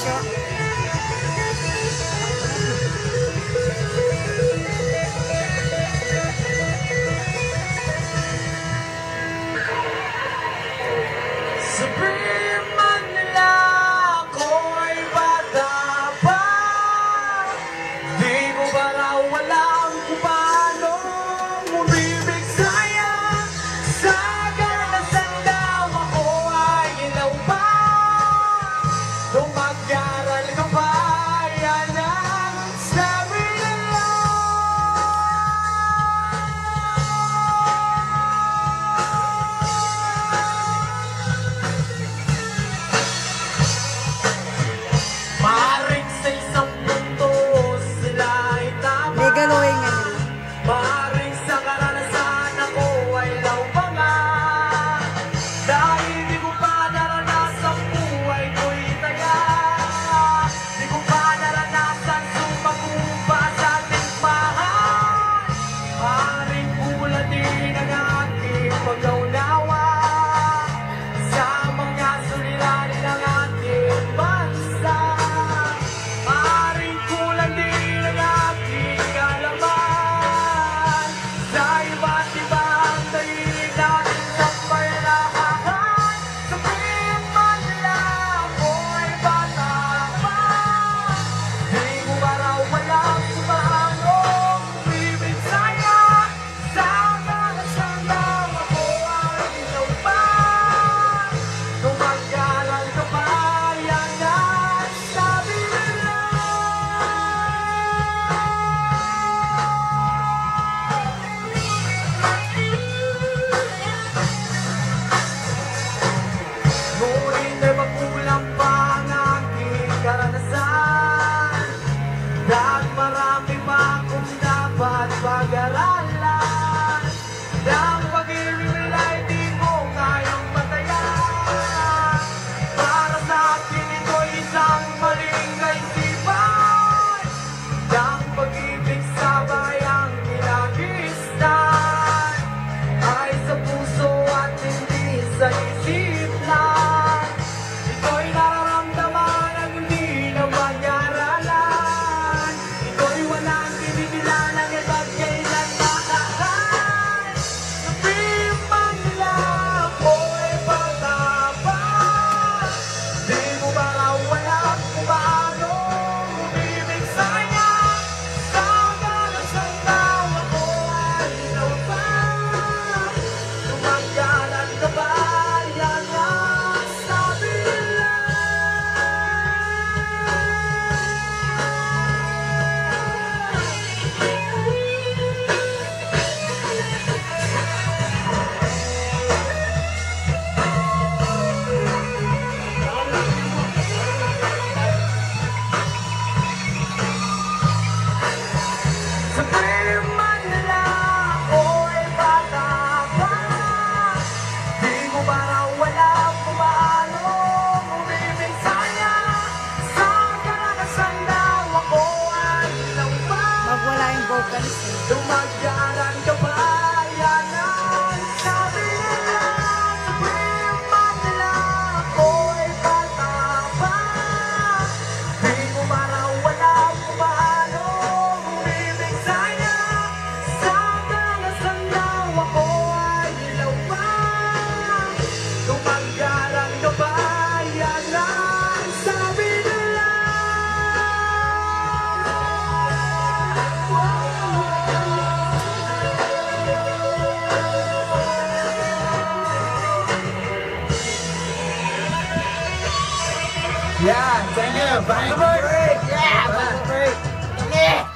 Bonifacio. Sabihin man nila ako'y bata pa, di ko ba raw alam kung paano umibig sa'yo? Sa karanasan daw ako ay ilaw pa, nung mag-aral ka pa, yan ang sabi nila. Maaaring sa isang mundo sila ay tama, Legal way nga nila. maaaring sa karanasan ako ay laupanga, dahil di ko pa naranasan buhay ko'y taya, di ko pa naranasan sumagupa sa ating mahal. Maaaring bulan din ang aking pag-aunawa sa mga suliranin ng ating bansa. Maaaring kulang din ang aking kalaman sa iba't ibang dahilan natin sa paglalaan. Sabihin man nila ako'y bata pa, di ko ba raw alam kung paano umibig sa'yo? Sa karanasan daw ako ay ilaw pa, nung mag-aral ka pa, yan ang sabi nila. Ngunit ay magkulang pa ang aking karanasan, dahil marami pa akong dapat pag-aralan. Ang pag-ibig nila'y di ko kayang matayan, para sa akin ito'y isang maling kaisipan. Ang pag-ibig sa bayang kinagistan ay sa puso at hindi sa isip lang. Ito'y nararamdaman at hindi na mag-aralan. Ito'y walang kinikilalang iba't kailan makakan. Sabihin man nila ako'y bata pa, di mo ba raw alam kung paano umibig sa'yo? Sa karanasan daw ako ay ilaw pa, nung mag-aral ka ba, yan ang sabi nila. Sabihin man nila ako'y bata pa, di ko ba raw alam kung paano umibig sa'yo? Sa karanasan daw ako ay ilaw pa, Magwala yung vocalist eh. nung mag-aral ka pa, yan ang sabi nila. Sabihin man nila ako'y bata pa, di ko ba raw alam kung paano umibig sa'yo? Sa karanasan daw ako ay ilaw pa, nung mag-aral ka pa, yan ang sabi nila. Yeah, thank you. Back to break. Yeah, back to break. Yeah.